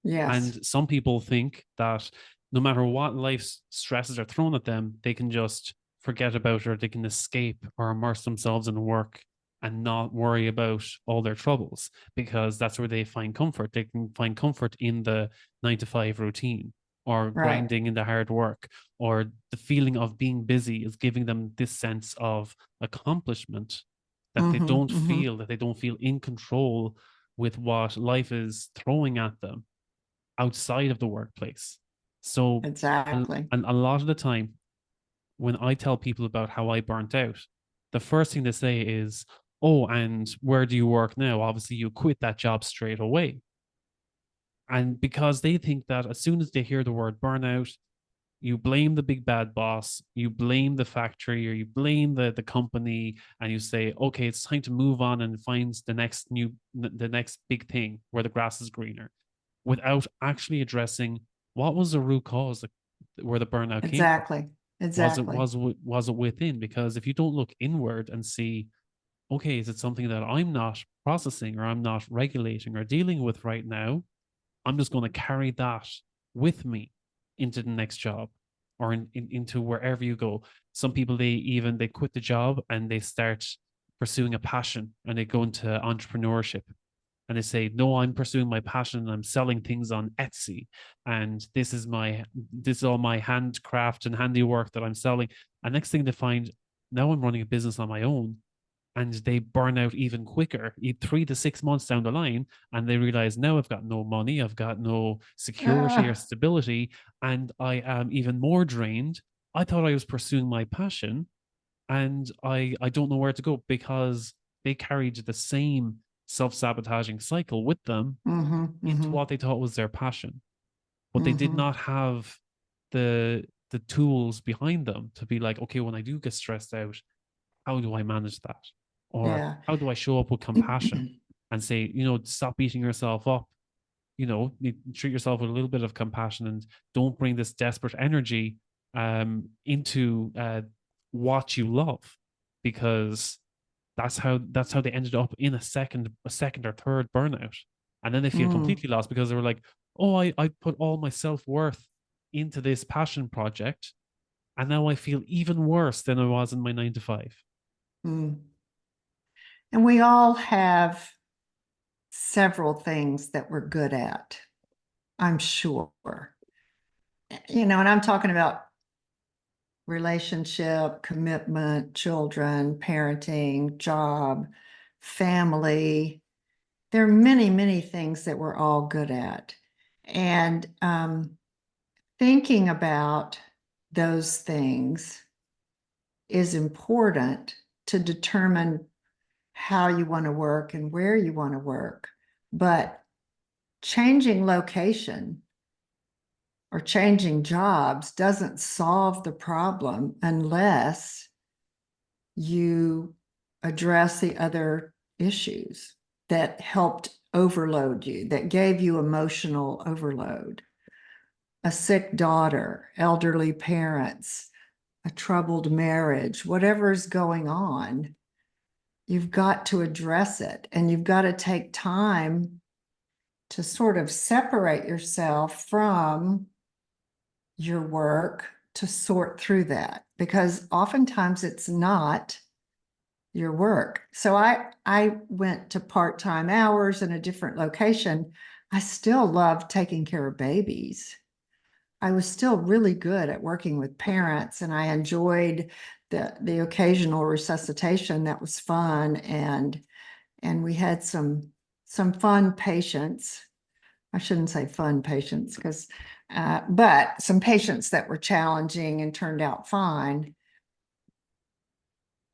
Yes. And some people think that no matter what life's stresses are thrown at them, they can just forget about it, or they can escape or immerse themselves in work and not worry about all their troubles, because that's where they find comfort. They can find comfort in the 9 to 5 routine, or Right. grinding in the hard work, or the feeling of being busy is giving them this sense of accomplishment, that they Mm-hmm, don't mm-hmm. feel in control with what life is throwing at them outside of the workplace. So Exactly. a lot of the time, when I tell people about how I burnt out, the first thing they say is, "Oh, and where do you work now? Obviously, you quit that job straight away." And because they think that as soon as they hear the word burnout, you blame the big bad boss, you blame the factory, or you blame the company, and you say, "Okay, it's time to move on and find the next big thing where the grass is greener," without actually addressing what was the root cause where the burnout came from. Exactly. Was it Exactly. was was it within? Because if you don't look inward and see, okay, is it something that I'm not processing, or I'm not regulating or dealing with right now? I'm just going to carry that with me into the next job, or into wherever you go. Some people, they quit the job and they start pursuing a passion, and they go into entrepreneurship, and they say, "No, I'm pursuing my passion, and I'm selling things on Etsy, and this is all my handcraft and handiwork that I'm selling." And next thing they find, now I'm running a business on my own, and they burn out even quicker, 3 to 6 months down the line, and they realize, now I've got no money, I've got no security or Ah, stability, and I am even more drained. I thought I was pursuing my passion, and I don't know where to go, because they carried the same self-sabotaging cycle with them mm-hmm, into mm-hmm, what they thought was their passion, but they did mm-hmm. not have the tools behind them to be like, okay, when I do get stressed out, how do I manage that? Or Yeah. how do I show up with compassion and say, stop beating yourself up, you treat yourself with a little bit of compassion, and don't bring this desperate energy into what you love, because that's how they ended up in a second or third burnout. And then they feel Mm, completely lost, because they were like, "Oh, I put all my self-worth into this passion project, and now I feel even worse than I was in my 9 to 5." mm. And we all have several things that we're good at, I'm sure. And I'm talking about relationship, commitment, children, parenting, job, family. There are many, many things that we're all good at. And thinking about those things is important to determine how you want to work and where you want to work. But changing location or changing jobs doesn't solve the problem unless you address the other issues that helped overload you, that gave you emotional overload. A sick daughter, elderly parents, a troubled marriage, whatever's going on, you've got to address it, and you've got to take time to sort of separate yourself from your work to sort through that, because oftentimes it's not your work. So I went to part-time hours in a different location. I still loved taking care of babies. I was still really good at working with parents, and I enjoyed the occasional resuscitation. That was fun, and we had some fun patients. I shouldn't say fun patients, because but some patients that were challenging and turned out fine.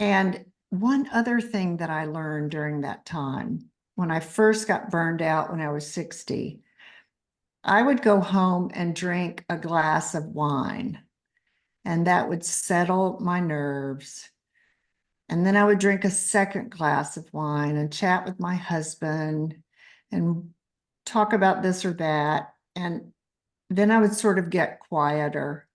And one other thing that I learned during that time, when I first got burned out when I was 60, I would go home and drink a glass of wine, and that would settle my nerves. And then I would drink a second glass of wine and chat with my husband and talk about this or that. And then I would sort of get quieter.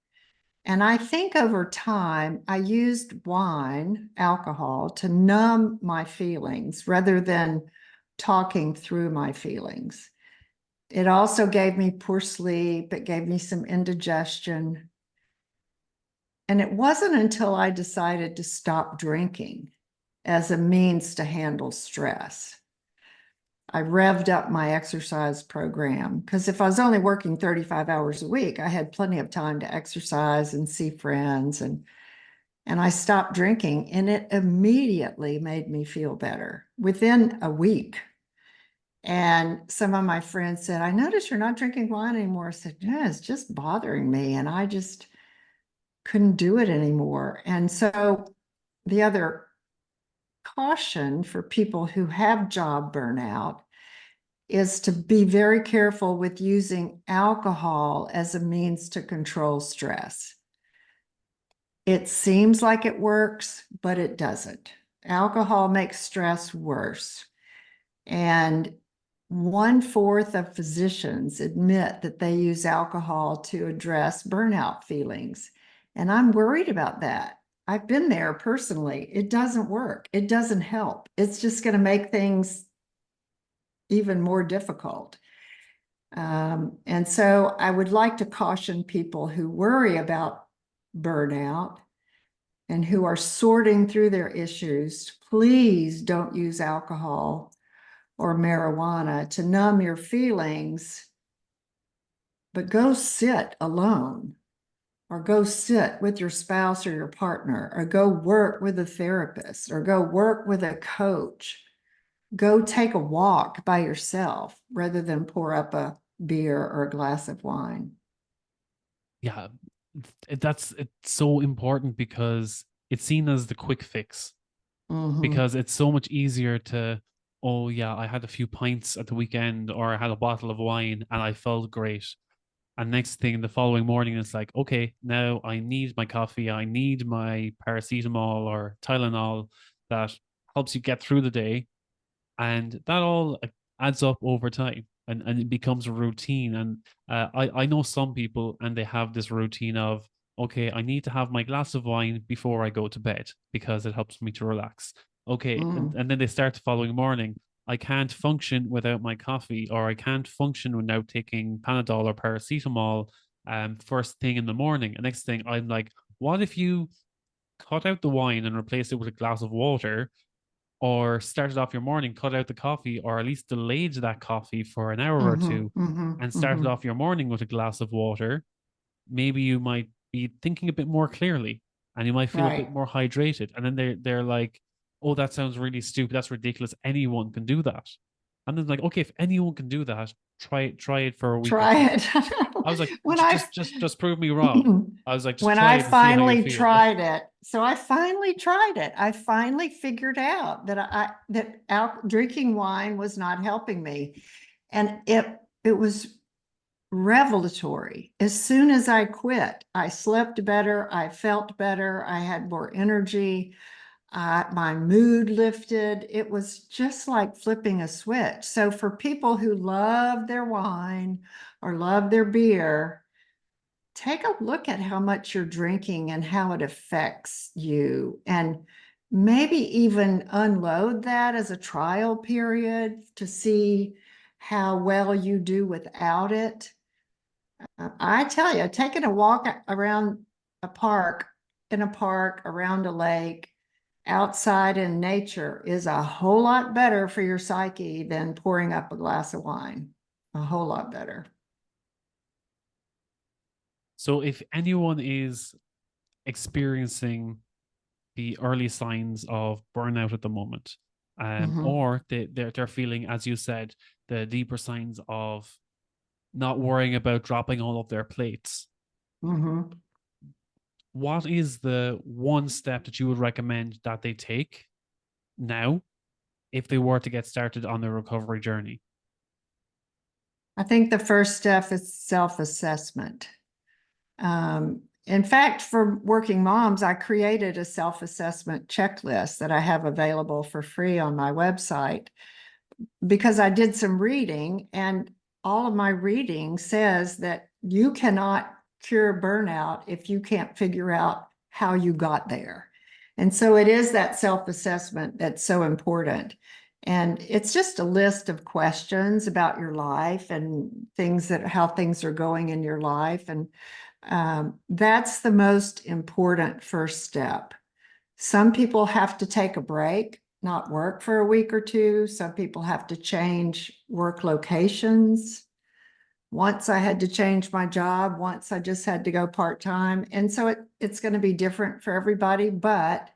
And I think over time, I used wine, alcohol, to numb my feelings rather than talking through my feelings. It also gave me poor sleep. It gave me some indigestion. And it wasn't until I decided to stop drinking as a means to handle stress. I revved up my exercise program because if I was only working 35 hours a week, I had plenty of time to exercise and see friends, and I stopped drinking, and it immediately made me feel better within a week. And some of my friends said, I noticed you're not drinking wine anymore. I said, yeah, it's just bothering me. And I just couldn't do it anymore. And so the other caution for people who have job burnout is to be very careful with using alcohol as a means to control stress. It seems like it works, but it doesn't. Alcohol makes stress worse. And 1/4 of physicians admit that they use alcohol to address burnout feelings. And I'm worried about that. I've been there personally. It doesn't work. It doesn't help. It's just going to make things even more difficult. And so I would like to caution people who worry about burnout and who are sorting through their issues, please don't use alcohol or marijuana to numb your feelings, but go sit alone, or go sit with your spouse or your partner, or go work with a therapist, or go work with a coach. Go take a walk by yourself rather than pour up a beer or a glass of wine. Yeah, it's so important because it's seen as the quick fix. Mm-hmm. Because it's so much easier to, oh yeah, I had a few pints at the weekend or I had a bottle of wine and I felt great. And next thing the following morning, it's like, okay, now I need my coffee, I need my paracetamol or Tylenol that helps you get through the day. And that all adds up over time, and it becomes a routine. And I know some people and they have this routine of, okay, I need to have my glass of wine before I go to bed because it helps me to relax. Okay, Mm. and then they start the following morning, I can't function without my coffee, or I can't function without taking Panadol or paracetamol first thing in the morning. And next thing I'm like, what if you cut out the wine and replace it with a glass of water, or started off your morning, cut out the coffee, or at least delayed that coffee for an hour or Mm-hmm. two Mm-hmm. and started Mm-hmm. off your morning with a glass of water, maybe you might be thinking a bit more clearly and you might feel a bit Right. more hydrated. And then they're like, oh, that sounds really stupid. That's ridiculous. Anyone can do that. And then like, okay, if anyone can do that, try it for a week or two. Try it. I was like, When I just prove me wrong. I was like, just when try I it and see how you finally feel. tried it, so I finally tried it. I finally figured out that drinking wine was not helping me, and it was revelatory. As soon as I quit, I slept better, I felt better, I had more energy, my mood lifted. It was just like flipping a switch. So for people who love their wine or love their beer, take a look at how much you're drinking and how it affects you, and maybe even unload that as a trial period to see how well you do without it. I tell you, taking a walk around a park, in a park, around a lake, outside in nature is a whole lot better for your psyche than pouring up a glass of wine. A whole lot better. So if anyone is experiencing the early signs of burnout at the moment, Mhm. or they're feeling, as you said, the deeper signs of not worrying about dropping all of their plates, Mhm. what is the one step that you would recommend that they take now if they were to get started on their recovery journey? I think the first step is self-assessment. In fact, for working moms, I created a self-assessment checklist that I have available for free on my website because I did some reading, and all of my reading says that you cannot cure burnout if you can't figure out how you got there. And so it is that self-assessment that's so important. And it's just a list of questions about your life and things that how things are going in your life. And that's the most important first step. Some people have to take a break, not work for a week or two. Some people have to change work locations. Once I had to change my job. Once I just had to go part-time. And so it's going to be different for everybody. But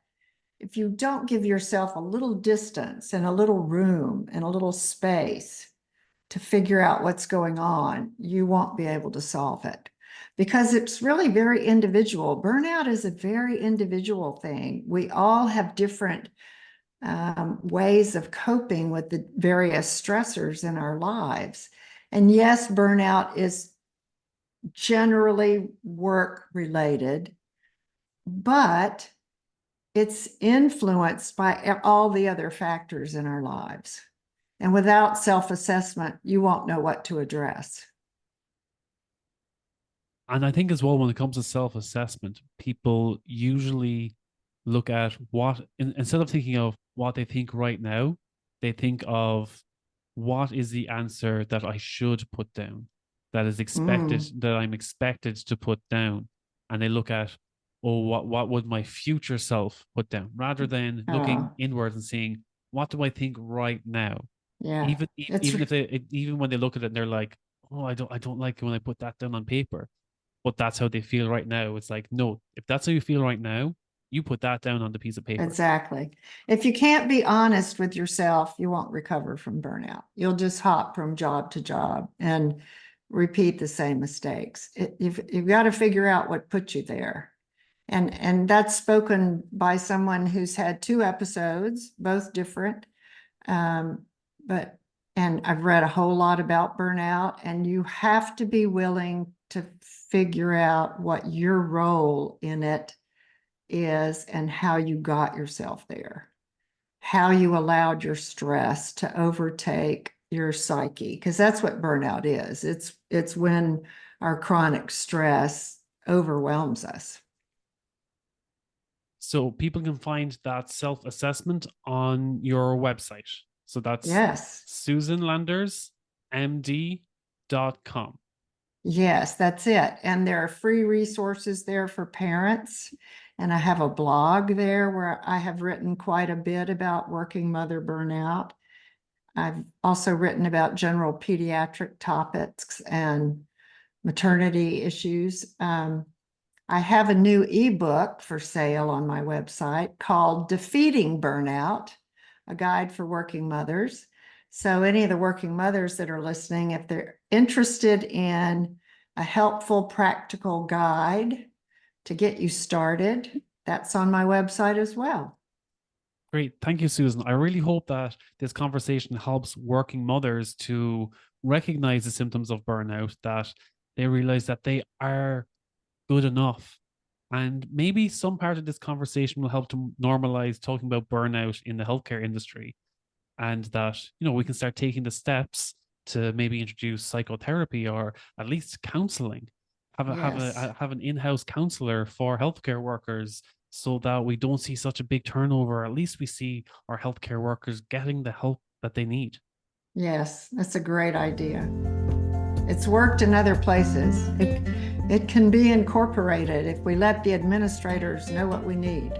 if you don't give yourself a little distance and a little room and a little space to figure out what's going on, you won't be able to solve it because it's really very individual. Burnout is a very individual thing. We all have different ways of coping with the various stressors in our lives. And yes, burnout is generally work related, but it's influenced by all the other factors in our lives. And without self-assessment, you won't know what to address. And I think as well, when it comes to self-assessment, people usually look at instead of thinking of what they think right now, they think of what is the answer that I should put down, that is expected, that I'm expected to put down. And they look at, oh, what would my future self put down, rather than looking inwards and seeing, what do I think right now? Yeah. Even when they look at it and they're like, oh, I don't like it when I put that down on paper, but that's how they feel right now. It's like, no, if that's how you feel right now, you put that down on the piece of paper. Exactly. If you can't be honest with yourself, you won't recover from burnout. You'll just hop from job to job and repeat the same mistakes. You've got to figure out what put you there. And that's spoken by someone who's had 2 episodes, both different. And I've read a whole lot about burnout, and you have to be willing to figure out what your role in it is and how you got yourself there, how you allowed your stress to overtake your psyche, because that's what burnout is. It's when our chronic stress overwhelms us. So people can find that self-assessment on your website. So that's susanlandersmd.com. Yes, that's it. And there are free resources there for parents. And I have a blog there where I have written quite a bit about working mother burnout. I've also written about general pediatric topics and maternity issues. I have a new ebook for sale on my website called Defeating Burnout, a guide for working mothers. So any of the working mothers that are listening, if they're interested in a helpful, practical guide to get you started, that's on my website as well. Great. Thank you, Susan. I really hope that this conversation helps working mothers to recognize the symptoms of burnout, that they realize that they are good enough. And maybe some part of this conversation will help to normalize talking about burnout in the healthcare industry, and that, we can start taking the steps to maybe introduce psychotherapy, or at least counseling, have an in-house counselor for healthcare workers, so that we don't see such a big turnover. At least we see our healthcare workers getting the help that they need. Yes, that's a great idea. It's worked in other places. It can be incorporated if we let the administrators know what we need.